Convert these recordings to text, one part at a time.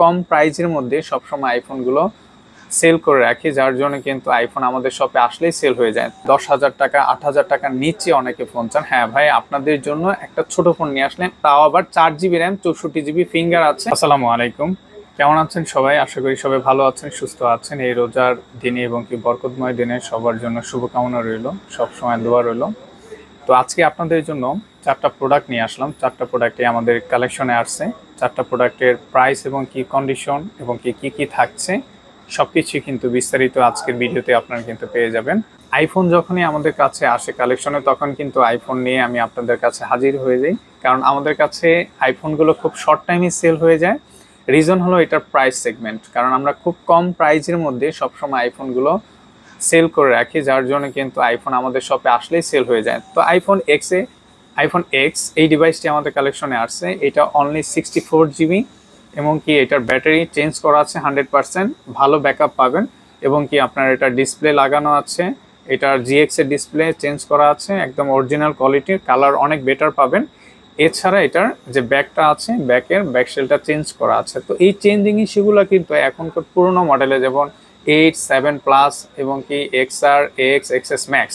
কম প্রাইজের মধ্যে সবসময় আইফোনগুলো সেল করে রাখি, যার জন্য কিন্তু আইফোন আমাদের শপে আসলেই সেল হয়ে যায়। 10,000 টাকা 8,000 টাকার নিচে অনেকে ফোন চান। হ্যাঁ ভাই, আপনাদের জন্য একটা ছোট ফোন নিয়ে আসলেন, তাও আবার 4GB র্যাম 64GB ফিঙ্গার আছে। আসসালামু আলাইকুম, কেমন আছেন সবাই? আশা করি সবাই ভালো আছেন, সুস্থ আছেন। এই রোজার দিনে এবং কি বরকতময় দিনে সবার জন্য শুভকামনা রইল, সবসময় দোয়া রইল। তো আজকে আপনাদের জন্য 4টা প্রোডাক্ট নিয়ে আসলাম। 4টা প্রোডাক্টই আমাদের কালেকশনে আসছে। 4টা প্রোডাক্টের প্রাইস এবং কি কন্ডিশন এবং কি কি থাকছে সবকিছুই কিন্তু বিস্তারিত আজকের ভিডিওতে আপনারা কিন্তু পেয়ে যাবেন। আইফোন যখনই আমাদের কাছে আসে কালেকশনে, তখন কিন্তু আইফোন নিয়ে আমি আপনাদের কাছে হাজির হয়ে যাই, কারণ আমাদের কাছে আইফোনগুলো খুব শর্ট টাইমে সেল হয়ে যায়। রিজন হলো এটার প্রাইস সেগমেন্ট, কারণ আমরা খুব কম প্রাইজের মধ্যে সবসময় আইফোনগুলো সেল করে রাখি, যার জন্য কিন্তু আইফোন আমাদের শপে আসলেই সেল হয়ে যায়। তো আইফোন এক্স এই ডিভাইসটি আমাদের কালেকশনে আসছে। এটা অনলি 64GB এবং কি এটার ব্যাটারি চেঞ্জ করা আছে 100%, ভালো ব্যাকআপ পাবেন। এবং কি আপনার এটা ডিসপ্লে লাগানো আছে, এটার GX এর ডিসপ্লে চেঞ্জ করা আছে, একদম অরিজিনাল কোয়ালিটির, কালার অনেক বেটার পাবেন। এছাড়া এটার যে ব্যাকটা আছে, ব্যাকশেলটা চেঞ্জ করা আছে। তো এই চেঞ্জিং ইস্যুগুলো কিন্তু এখনকার পুরোনো মডেলে যেমন 8, 7 প্লাস এবং কি XR, XS Max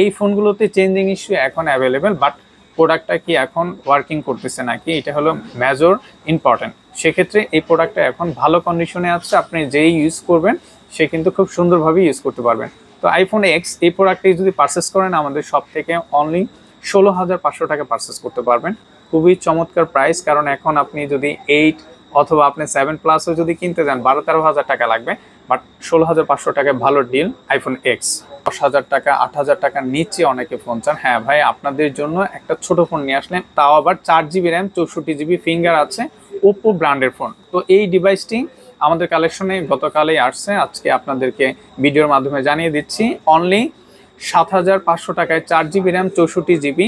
এই ফোনগুলোতে চেঞ্জিং ইস্যু এখন অ্যাভেলেবেল, বাট প্রোডাক্টটা কি এখন ওয়ার্কিং করতেছে নাকি, এটা হলো মেজর ইম্পর্টেন্ট। সেক্ষেত্রে এই প্রোডাক্টটা এখন ভালো কন্ডিশনে আছে, আপনি যেই ইউজ করবেন সে কিন্তু খুব সুন্দরভাবে ইউজ করতে পারবেন। তো আইফোন এক্স এই প্রোডাক্টটি যদি পারচেস করেন আমাদের শপ থেকে অনলি 16,500 টাকা পারচেস করতে পারবেন। খুবই চমৎকার প্রাইস, কারণ এখন আপনি যদি 8 অথবা আপনি 7 প্লাসও যদি কিনতে যান 12-13 হাজার টাকা লাগবে, বাট 16,500 টাকায় ভালো ডিল আইফোন এক্স। 10,000 টাকা 8,000 টাকার নিচে অনেকে ফোন চান। হ্যাঁ ভাই, আপনাদের জন্য একটা ছোট ফোন নিয়ে আসলেন, তাও আবার 4GB র্যাম 64GB ফিঙ্গার আছে, ওপো ব্র্যান্ডের ফোন। তো এই ডিভাইসটি আমাদের কালেকশনে গতকালই আসছে, আজকে আপনাদেরকে ভিডিওর মাধ্যমে জানিয়ে দিচ্ছি। অনলি 7,500 টাকায় 4GB RAM 64GB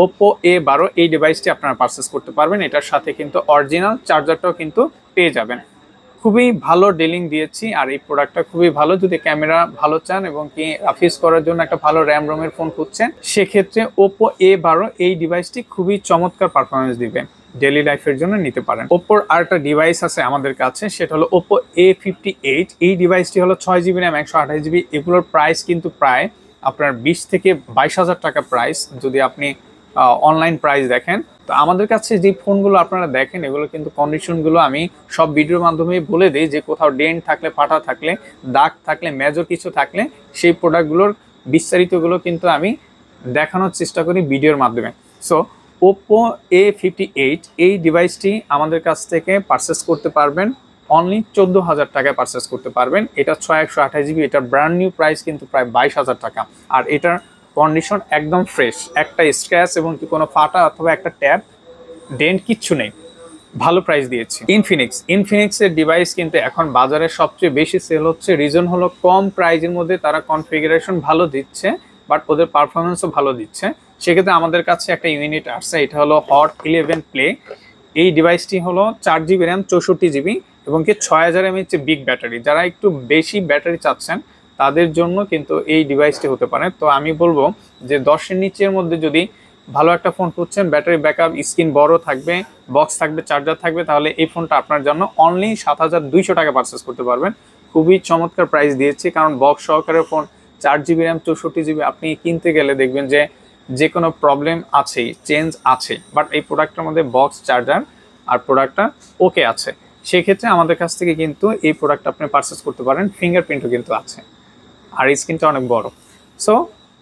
Oppo A12 এই ডিভাইসটি আপনারা পারচেস করতে পারবেন। এটার সাথে কিন্তু অরিজিনাল চার্জারটাও কিন্তু পেয়ে যাবেন। খুবই ভালো ডিলিং দিয়েছি, আর এই প্রোডাক্টটা খুবই ভালো। যদি ক্যামেরা ভালো চান এবং কি রাফিস করার জন্য একটা ভালো র্যাম রোমের ফোন খুঁজছেন, সেক্ষেত্রে ওপো A12 এই ডিভাইসটি খুবই চমৎকার পারফরমেন্স দিবে, ডেইলি লাইফের জন্য নিতে পারেন। ওপোর আরেকটা ডিভাইস আছে আমাদের কাছে, সেটা হলো ওপো A58। এই ডিভাইসটি হলো 6GB র্যাম 128GB। এগুলোর প্রাইস কিন্তু প্রায় আপনার 20 থেকে 22,000 টাকা প্রাইস যদি আপনি অনলাইন প্রাইস দেখেন। তো আমাদের কাছে যে ফোনগুলো আপনারা দেখেন, এগুলো কিন্তু কন্ডিশনগুলো আমি সব ভিডিওর মাধ্যমে বলে দিই, যে কোথাও ডেন্ট থাকলে, ফাটা থাকলে, দাগ থাকলে, মেজর কিছু থাকলে সেই প্রোডাক্টগুলোর বিস্তারিতগুলো কিন্তু আমি দেখানোর চেষ্টা করি ভিডিওর মাধ্যমে। সো ওপো A58 এই ডিভাইসটি আমাদের কাছ থেকে পারচেস করতে পারবেন অনলি 14,000 টাকায় পারচেস করতে পারবেন। এটা 628GB, এটার ব্র্যান্ড নিউ প্রাইস কিন্তু প্রায় 22,000 টাকা। আর এটার কন্ডিশন একদম ফ্রেশ, একটা স্ক্র্যাচ এবং কি কোনো ফাটা অথবা একটা ট্যাপ ডেন্ট কিচ্ছু নেই, ভালো প্রাইস দিয়েছি। ইনফিনিক্সের ডিভাইস কিন্তু এখন বাজারে সবচেয়ে বেশি সেল হচ্ছে। রিজন হলো কম প্রাইজের মধ্যে তারা কনফিগারেশন ভালো দিচ্ছে, বাট ওদের পারফরমেন্সও ভালো দিচ্ছে। সেক্ষেত্রে আমাদের কাছে একটা ইউনিট আসছে, এটা হলো হট 11 প্লে। এই ডিভাইসটি হলো 4GB র্যাম 64GB এবং কি 6000 mAh বিগ ব্যাটারি। যারা একটু বেশি ব্যাটারি চাচ্ছেন তাদের জন্য কিন্তু এই ডিভাইসটি হতে পারে। তো আমি বলবো যে 10-এর নিচের মধ্যে যদি ভালো একটা ফোন খুঁজছেন, ব্যাটারি ব্যাকআপ, স্ক্রিন বড় থাকবে, বক্স থাকবে, চার্জার থাকবে, তাহলে এই ফোনটা আপনার জন্য অনলি 7,200 টাকা পারচেস করতে পারবেন। খুবই চমৎকার প্রাইস দিয়েছি, কারণ বক্স সহকারে ফোন 4GB র্যাম 64GB আপনি কিনতে গেলে দেখবেন যে কোনো প্রবলেম আছেই, চেঞ্জ আছে, বাট এই প্রোডাক্টের মধ্যে বক্স, চার্জার আর প্রোডাক্টটা ওকে আছে। সেক্ষেত্রে আমাদের কাছ থেকে কিন্তু এই প্রোডাক্টটা আপনি পারচেস করতে পারেন। ফিঙ্গারপ্রিন্টও কিন্তু আছে, আর স্ক্রিনটা অনেক বড়। সো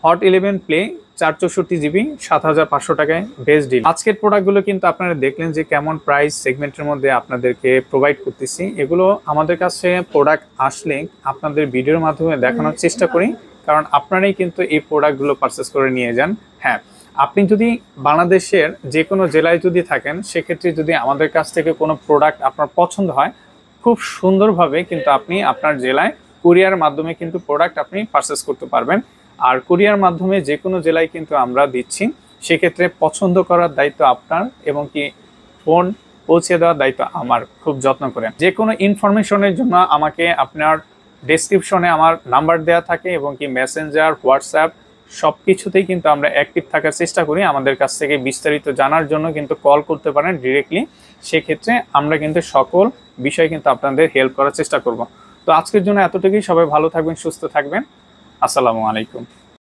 হট 11 প্লে 464GB 7,500 টাকায় বেস্ট ডিল। আজকের প্রোডাক্টগুলো কিন্তু আপনারা দেখলেন যে কেমন প্রাইস সেগমেন্টের মধ্যে আপনাদেরকে প্রোভাইড করতেছি। এগুলো আমাদের কাছে প্রোডাক্ট আসলে আপনাদের ভিডিওর মাধ্যমে দেখানোর চেষ্টা করি, কারণ আপনারাই কিন্তু এই প্রোডাক্টগুলো পারচেস করে নিয়ে যান। হ্যাঁ, আপনি যদি বাংলাদেশের যে কোনো জেলায় যদি থাকেন, সেক্ষেত্রে যদি আমাদের কাছ থেকে কোনো প্রোডাক্ট আপনার পছন্দ হয়, খুব সুন্দরভাবে কিন্তু আপনি আপনার জেলায় কুরিয়ার মাধ্যমে কিন্তু প্রোডাক্ট আপনি পারচেস করতে পারবেন। আর কুরিয়ার মাধ্যমে যে কোনো জেলায় কিন্তু আমরা দিচ্ছি। সেক্ষেত্রে পছন্দ করার দায়িত্ব আপনার এবং কি ফোন পৌঁছে দেওয়ার দায়িত্ব আমার। খুব যত্ন করেন। যে কোনো ইনফরমেশনের জন্য আমাকে আপনার ডেসক্রিপশনে আমার নাম্বার দেওয়া থাকে এবং কি মেসেঞ্জার, হোয়াটসঅ্যাপ সব কিছুতেই কিন্তু আমরা অ্যাক্টিভ থাকার চেষ্টা করি। আমাদের কাছ থেকে বিস্তারিত জানার জন্য কিন্তু কল করতে পারেন ডিরেক্টলি। সেক্ষেত্রে আমরা কিন্তু সকল বিষয় কিন্তু আপনাদের হেল্প করার চেষ্টা করব। তো আজকের জন্য এতটুকুই। সবাই ভালো থাকবেন, সুস্থ থাকবেন। আসসালামু আলাইকুম।